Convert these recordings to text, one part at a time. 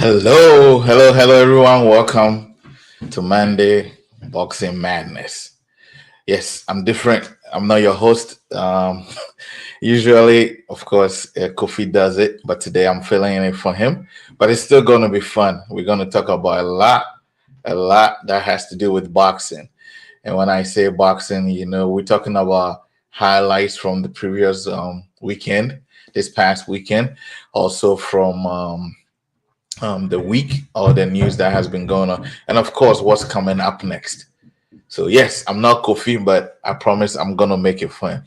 Hello, everyone. Welcome to Monday Boxing Madness. Yes, I'm different. I'm not your host. Usually, of course, Kofi does it, but today I'm filling in for him. But it's still going to be fun. We're going to talk about a lot that has to do with boxing. And when I say boxing, we're talking about highlights from the previous weekend, this past weekend, also from the week or the news that has been going on, and of course, what's coming up next. So, yes, I'm not Kofi, but I promise I'm going to make it fun.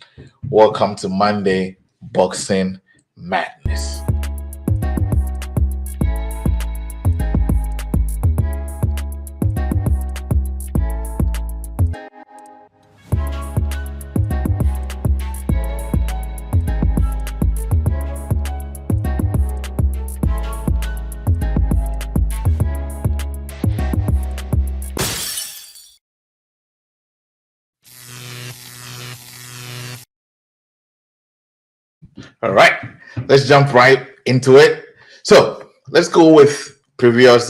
Welcome to Monday Boxing Madness. All right, let's jump right into it. So, let's go with previous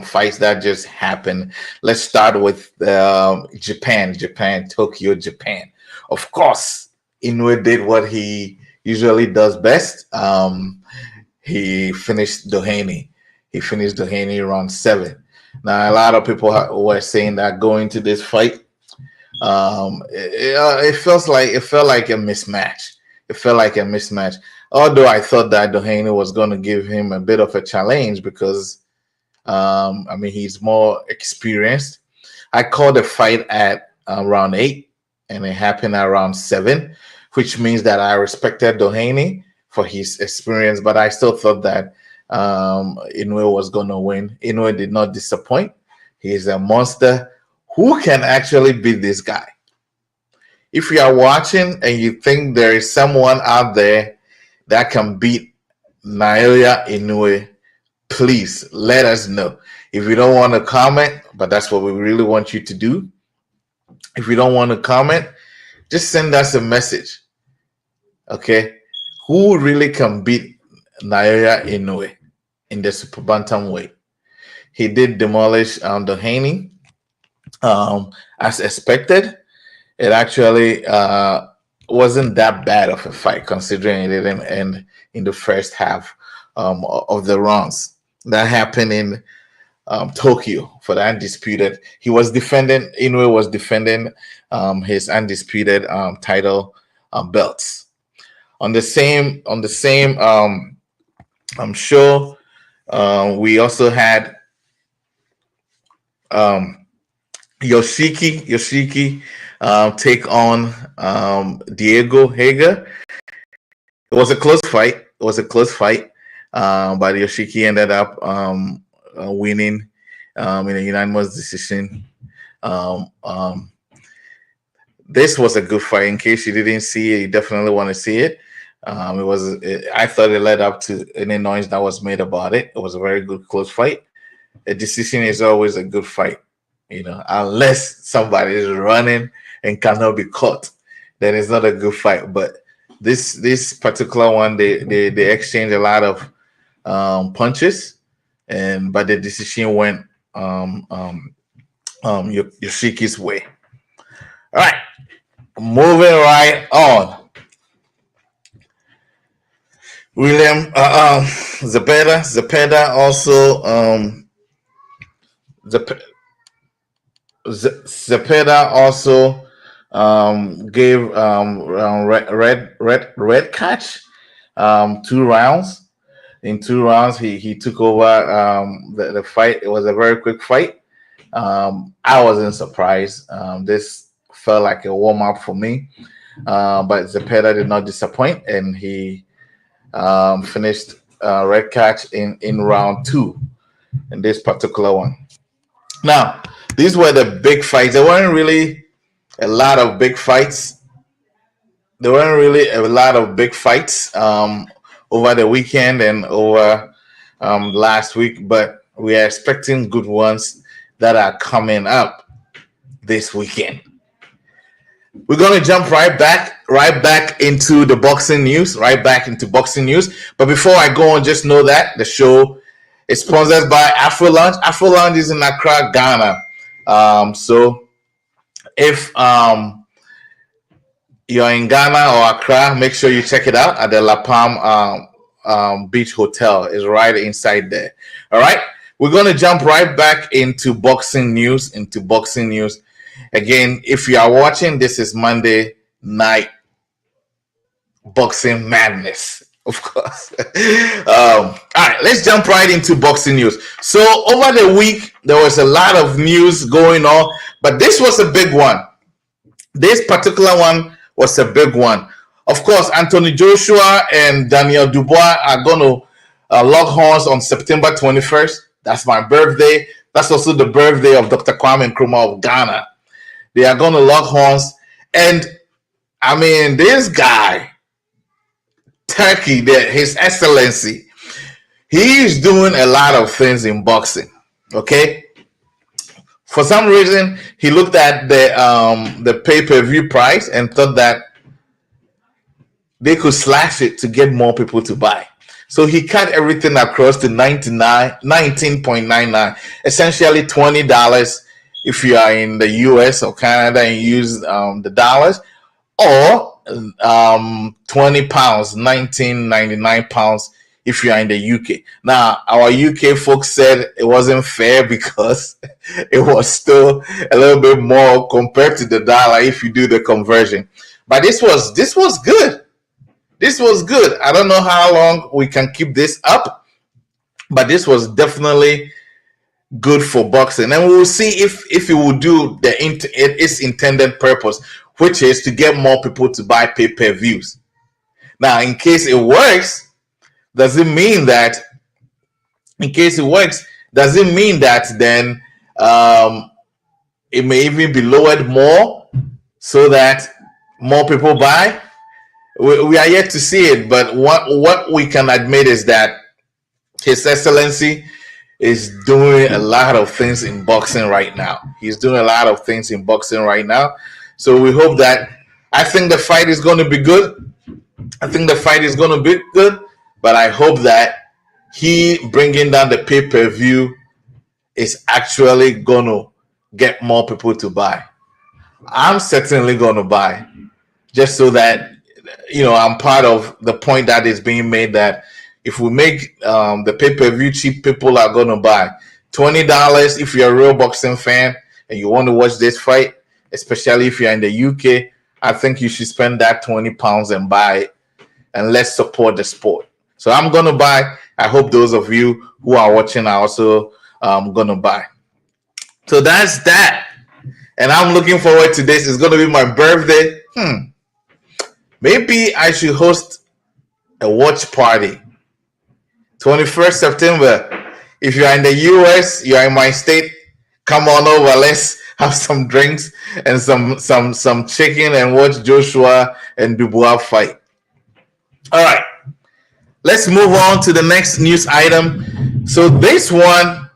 fights that just happened. Let's start with Tokyo, Japan. Of course, Inoue did what he usually does best. He finished Doheny. He finished Doheny round 7. Now, a lot of people were saying that going to this fight, it felt like a mismatch. It felt like a mismatch. Although I thought that Doheny was going to give him a bit of a challenge because, he's more experienced. I called the fight at round 8, and it happened at round 7, which means that I respected Doheny for his experience, but I still thought that Inoue was going to win. Inoue did not disappoint. He's a monster. Who can actually beat this guy? If you are watching and you think there is someone out there that can beat Naoya Inoue, please let us know. If you don't want to comment, but that's what we really want you to do. If you don't want to comment, just send us a message. Okay? Who really can beat Naoya Inoue in the super bantamweight? He did demolish Doheny as expected. It actually wasn't that bad of a fight, considering it didn't end in the first half of the rounds. That happened in Tokyo for the undisputed. Inoue was defending his undisputed title belts. On the same show, we also had Yoshiki take on Diego Hager. It was a close fight. But Yoshiki ended up winning in a unanimous decision. This was a good fight. In case you didn't see it, you definitely want to see it. I thought it led up to any noise that was made about it. It was a very good close fight. A decision is always a good fight, unless somebody is running and cannot be caught, then it's not a good fight. But this particular one, they exchange a lot of punches, but the decision went Yoshiki's way. All right, moving right on. William Zepeda also Zepeda also gave red catch 2 rounds. In 2 rounds, he took over the fight. It was a very quick fight. I wasn't surprised. This felt like a warm up for me, but Zepeda did not disappoint, and he finished red catch in round 2 in this particular one. Now, these were the big fights. There weren't really a lot of big fights. Over the weekend and over last week, but we are expecting good ones that are coming up this weekend. We're going to jump right back into boxing news. But before I go on, just know that the show It's sponsored by Afro Lounge. Afro Lounge is in Accra, Ghana. So if you're in Ghana or Accra, make sure you check it out at the La Palm Beach Hotel. Is right inside there. All right, we're gonna jump right back into boxing news. Again, if you are watching, this is Monday night boxing madness, of course. All right, let's jump right into boxing news. So over the week, there was a lot of news going on, but this was a big one. This particular one was a big one. Of course, Anthony Joshua and Daniel Dubois are going to lock horns on September 21st. That's my birthday. That's also the birthday of Dr. Kwame Nkrumah of Ghana. They are going to lock horns. And, I mean, this guy, Turkey, His Excellency, he's doing a lot of things in boxing, okay? For some reason, he looked at the pay-per-view price and thought that they could slash it to get more people to buy. So he cut everything across to $19.99, essentially $20 if you are in the US or Canada and use the dollars, or 20 pounds, 19.99 pounds if you are in the UK. Now, our UK folks said it wasn't fair because it was still a little bit more compared to the dollar if you do the conversion. But this was good. This was good. I don't know how long we can keep this up, but this was definitely good for boxing. And we will see if it will do its intended purpose, which is to get more people to buy pay-per-views. Now, in case it works, does it mean that then it may even be lowered more so that more people buy? We are yet to see it, but what we can admit is that His Excellency is doing a lot of things in boxing right now. He's doing a lot of things in boxing right now. So we hope that, I think the fight is going to be good. But I hope that he bringing down the pay-per-view is actually going to get more people to buy. I'm certainly going to buy, just so that, I'm part of the point that is being made that if we make the pay-per-view cheap, people are going to buy. $20 if you're a real boxing fan and you want to watch this fight, especially if you're in the UK, I think you should spend that 20 pounds and buy it, and let's support the sport. So I'm going to buy. I hope those of you who are watching are also going to buy. So that's that. And I'm looking forward to this. It's going to be my birthday. Maybe I should host a watch party. 21st September. If you are in the US, you are in my state, come on over. Let's have some drinks and some chicken and watch Joshua and Dubois fight. All right. Let's move on to the next news item. So this one,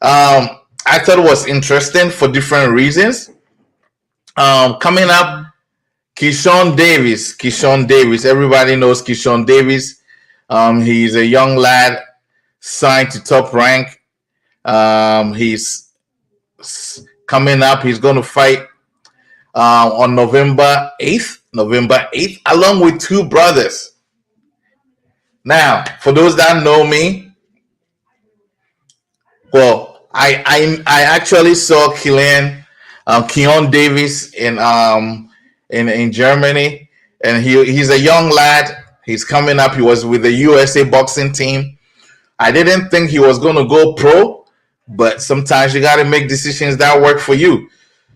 I thought was interesting for different reasons. Coming up, Keyshawn Davis. Everybody knows Keyshawn Davis. He's a young lad signed to Top Rank. He's coming up. He's going to fight on November 8th, along with two brothers. Now, for those that know me, well, I actually saw Keon Davis in Germany, and he's a young lad. He's coming up. He was with the USA boxing team. I didn't think he was going to go pro, but sometimes you got to make decisions that work for you.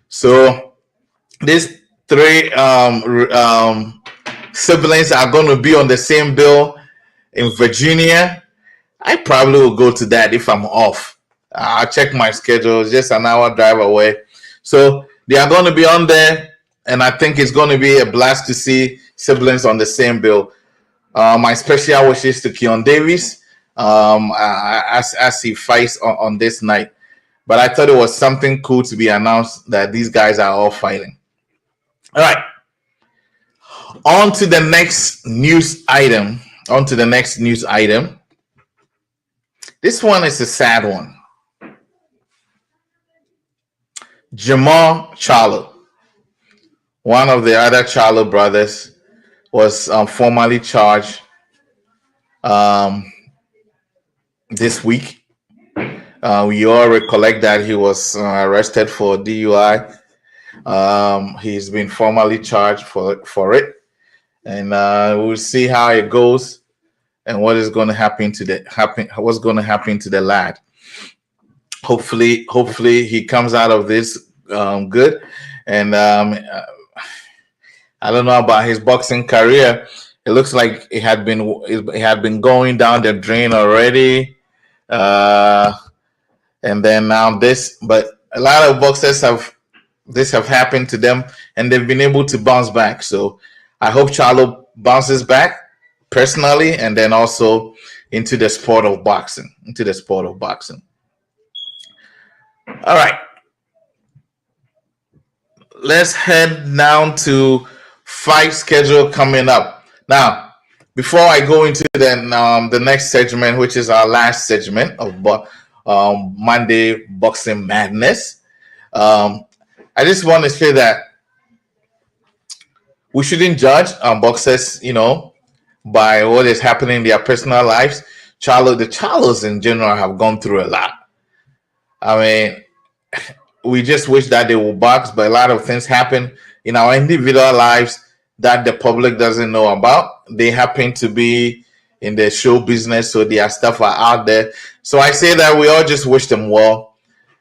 So these three siblings are going to be on the same bill in Virginia. I probably will go to that if I'm off. I'll check my schedule. It's just an hour drive away. So they are going to be on there, and I think it's going to be a blast to see siblings on the same bill. My special wishes to Keon Davis as he fights on this night. But I thought it was something cool to be announced that these guys are all fighting. All right. On to the next news item. This one is a sad one. Jamal Charlo, one of the other Charlo brothers, was formally charged um, this week. We all recollect that he was arrested for DUI. He's been formally charged for it, and we'll see how it goes and what is going to happen to what's going to happen to the lad. Hopefully he comes out of this good. And I don't know about his boxing career. It looks like it had been going down the drain already. And then now this, but a lot of boxers have happened to them, and they've been able to bounce back. So I hope Charlo bounces back personally, and then also into the sport of boxing. All right, let's head down to fight schedule coming up. Now, before I go into the next segment, which is our last segment of Monday Boxing Madness, I just want to say that we shouldn't judge boxers, by what is happening in their personal lives. The Charlos in general have gone through a lot. I mean, we just wish that they will box, but a lot of things happen in our individual lives that the public doesn't know about. They happen to be in the show business, so their stuff are out there. So I say that we all just wish them well,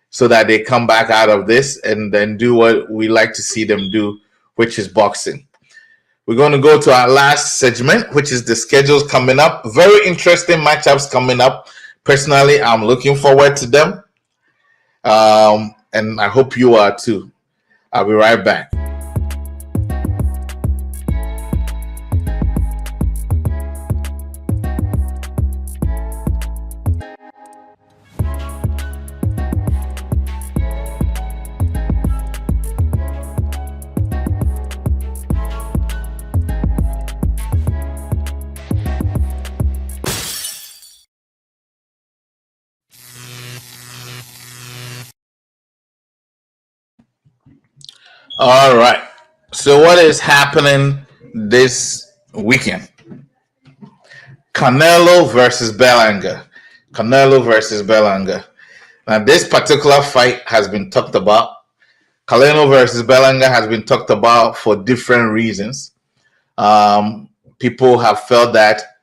so that they come back out of this and then do what we like to see them do, which is boxing. We're going to go to our last segment, which is the schedules coming up. Very interesting matchups coming up. Personally, I'm looking forward to them. And I hope you are too. I'll be right back. All right. So what is happening this weekend? Canelo versus Berlanga. Now, this particular fight has been talked about. Canelo versus Berlanga has been talked about for different reasons. People have felt that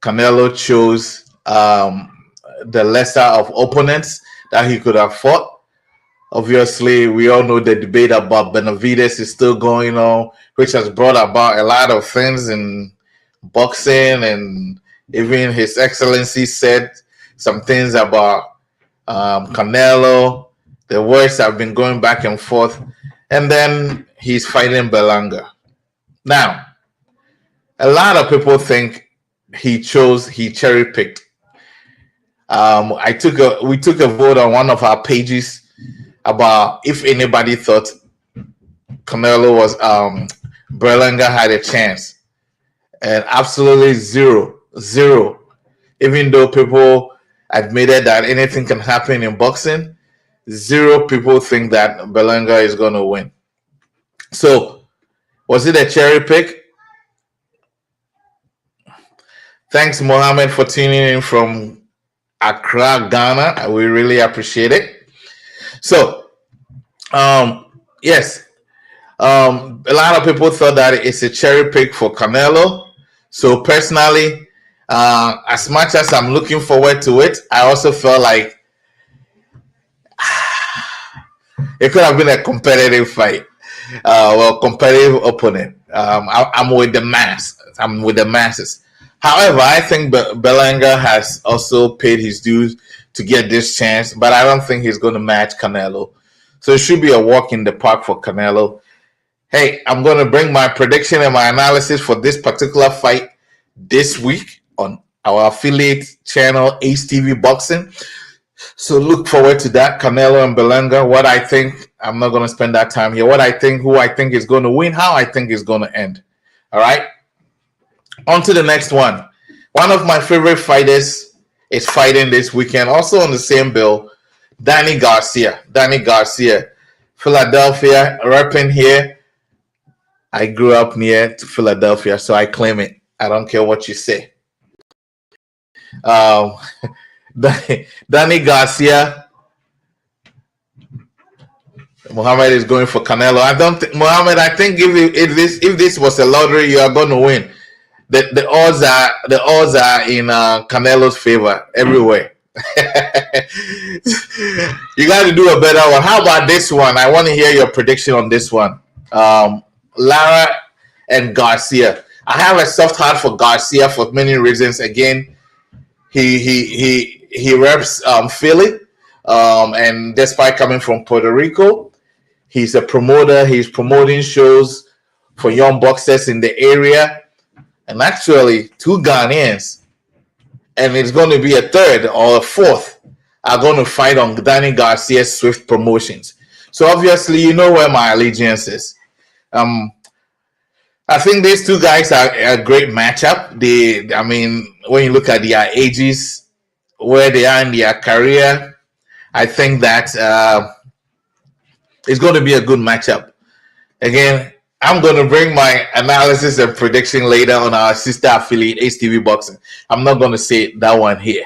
Canelo chose the lesser of opponents that he could have fought. Obviously, we all know the debate about Benavidez is still going on, which has brought about a lot of things in boxing, and even His Excellency said some things about Canelo. The words have been going back and forth, and then he's fighting Berlanga. Now, a lot of people think he cherry picked. We took a vote on one of our pages about if anybody thought Canelo was Berlanga had a chance, and absolutely zero. Even though people admitted that anything can happen in boxing, zero people think that Berlanga is going to win. So, was it a cherry pick? Thanks, Mohammed, for tuning in from Accra, Ghana. We really appreciate it. So, yes, a lot of people thought that it's a cherry pick for Canelo. So personally, as much as I'm looking forward to it, I also felt like it could have been a competitive fight. Competitive opponent. I'm with the masses. However, I think Berlanga has also paid his dues to get this chance, but I don't think he's going to match Canelo. So it should be a walk in the park for Canelo. Hey, I'm going to bring my prediction and my analysis for this particular fight this week on our affiliate channel, Ace TV Boxing. So look forward to that, Canelo and Berlanga. What I think, I'm not going to spend that time here. What I think, who I think is going to win, how I think is going to end. All right. On to the next one. One of my favorite fighters is fighting this weekend. Also on the same bill, Danny Garcia. Philadelphia, repping here. I grew up near to Philadelphia, so I claim it. I don't care what you say. Um, Danny Garcia. Muhammad is going for Canelo. I don't think Muhammad. I think if this was a lottery, you are going to win. The odds are in Canelo's favor everywhere. You got to do a better one. How about this one? I want to hear your prediction on this one. Lara and Garcia. I have a soft heart for Garcia for many reasons. Again, he reps Philly, and despite coming from Puerto Rico, he's a promoter. He's promoting shows for young boxers in the area, and actually 2 Ghanaians, and it's going to be a third or a fourth, are going to fight on Danny Garcia's Swift Promotions. So obviously, you know where my allegiance is. I think these 2 guys are a great matchup. When you look at their ages, where they are in their career, I think that it's going to be a good matchup. Again, I'm going to bring my analysis and prediction later on our sister affiliate, HTV Boxing. I'm not going to say that one here.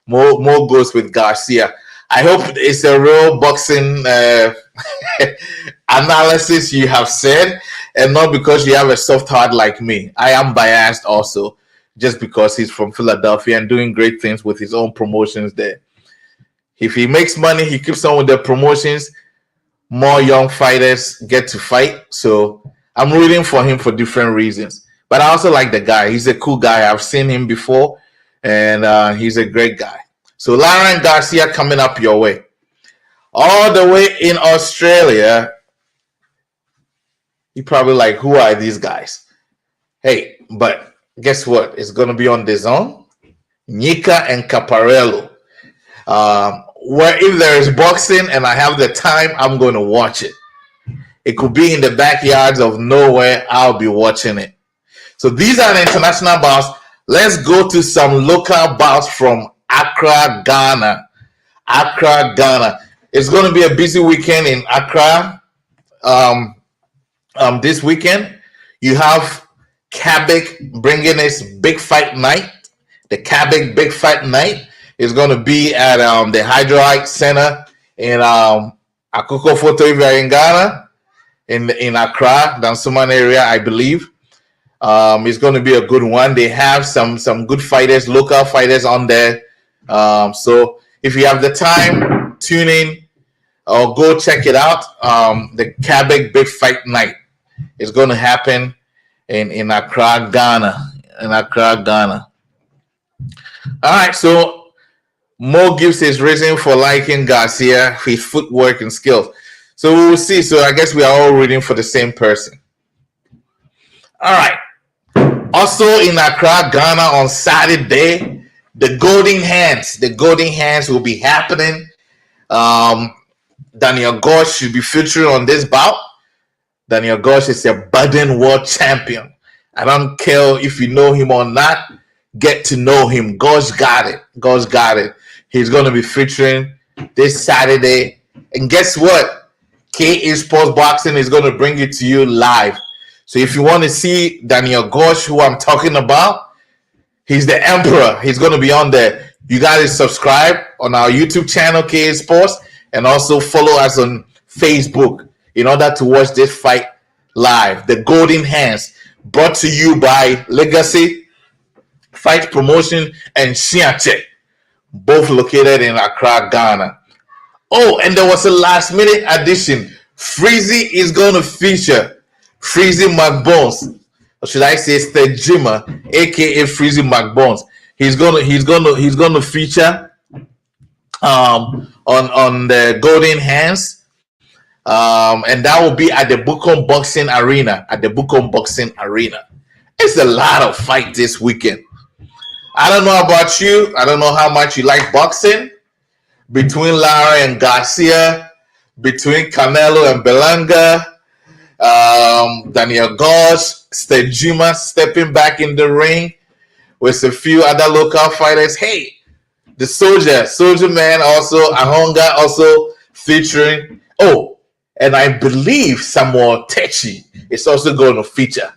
More goes with Garcia. I hope it's a real boxing analysis you have said, and not because you have a soft heart like me. I am biased also, just because he's from Philadelphia and doing great things with his own promotions there. If he makes money, he keeps on with the promotions, more young fighters get to fight. So I'm rooting for him for different reasons. But I also like the guy. He's a cool guy. I've seen him before, and he's a great guy. So Lara and Garcia coming up your way. All the way in Australia, you're probably like, who are these guys? Hey, but guess what? It's going to be on the zone. Nika and Caparello. Where if there is boxing and I have the time, I'm going to watch it. It could be in the backyards of nowhere. I'll be watching it. So these are the international bouts. Let's go to some local bouts from Accra, Ghana. It's going to be a busy weekend in Accra. This weekend, you have Kabik bringing his big fight night. The Kabik Big Fight Night is going to be at the Hydroite Center in Akoko Foto in Ghana, in Accra, Dansuman area, I believe. It's going to be a good one. They have some good fighters, local fighters on there. So if you have the time, tune in or go check it out. The Kabik Big Fight Night is going to happen in Accra, Ghana. All right, so Mo gives his reason for liking Garcia, his footwork and skills. So we will see. So I guess we are all rooting for the same person. All right. Also in Accra, Ghana on Saturday, the Golden Hands will be happening. Daniel Gosh should be featuring on this bout. Daniel Gosh is a budding world champion. I don't care if you know him or not. Get to know him. Gosh got it. He's going to be featuring this Saturday. And guess what? KASPORTS Boxing is going to bring it to you live. So if you want to see Daniel Gosh, who I'm talking about, he's the emperor. He's going to be on there. You guys subscribe on our YouTube channel, KASPORTS, and also follow us on Facebook in order to watch this fight live. The Golden Hands, brought to you by Legacy Fight Promotion and Siache, both located in Accra, Ghana. Oh, and there was a last minute addition. Freezy is going to feature Freezy McBones, or should I say Stejima, aka Freezy McBones. He's gonna feature on the Golden Hands, and that will be at the Bukom Boxing Arena. It's a lot of fight this weekend. I don't know about you. I don't know how much you like boxing. Between Lara and Garcia, between Canelo and Belanga, Daniel Gosh, Stejima stepping back in the ring with a few other local fighters. Hey, the Soldier Man, also Ahonga, also featuring. Oh, and I believe Samuel Techi is also going to feature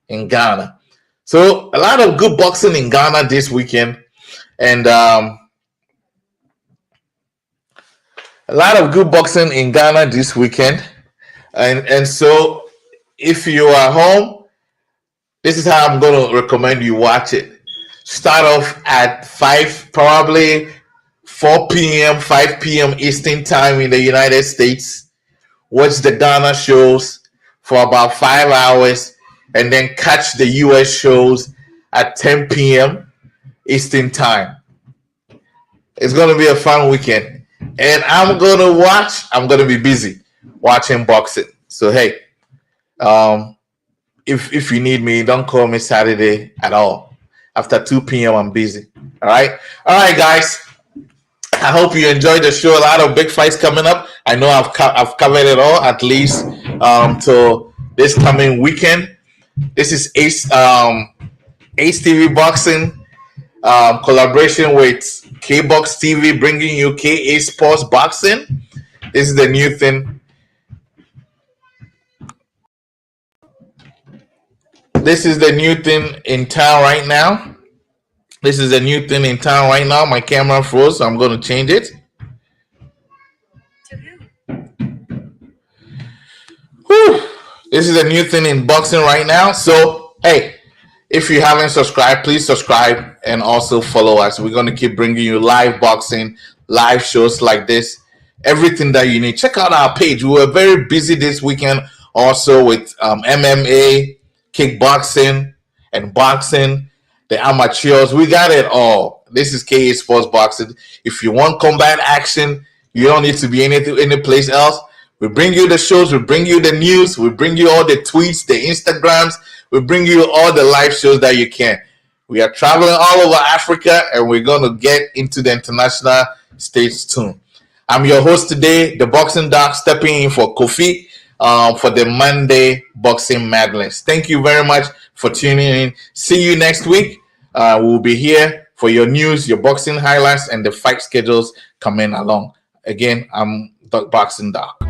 in Ghana. So a lot of good boxing in Ghana this weekend, and a lot of good boxing in Ghana this weekend, and so if you are home, this is how I'm going to recommend you watch it. Start off at 5, probably 4 p.m., 5 p.m. Eastern time in the United States. Watch the Ghana shows for about 5 hours, and then catch the US shows at 10 p.m. Eastern time. It's going to be a fun weekend. And I'm going to be busy watching boxing. So, hey, if you need me, don't call me Saturday at all. After 2 p.m., I'm busy. All right, guys. I hope you enjoyed the show. A lot of big fights coming up. I know I've covered it all, at least till this coming weekend. This is Ace TV Boxing collaboration with KBox TV, bringing you KASPORTS Boxing. This is the new thing. This is the new thing in town right now. My camera froze, so I'm going to change it. Whew. This is a new thing in boxing right now. So, hey, if you haven't subscribed, please subscribe and also follow us. We're going to keep bringing you live boxing, live shows like this, everything that you need. Check out our page. We were very busy this weekend also with MMA, kickboxing, and boxing, the amateurs. We got it all. This is KASPORTS Boxing. If you want combat action, you don't need to be any place else. We bring you the shows, we bring you the news, we bring you all the tweets, the Instagrams, we bring you all the live shows that you can. We are traveling all over Africa, and we're going to get into the international stage soon. I'm your host today, the Boxing Doc, stepping in for Kofi for the Monday Boxing Madness. Thank you very much for tuning in. See you next week. We'll be here for your news, your boxing highlights, and the fight schedules coming along. Again, I'm the Boxing Doc.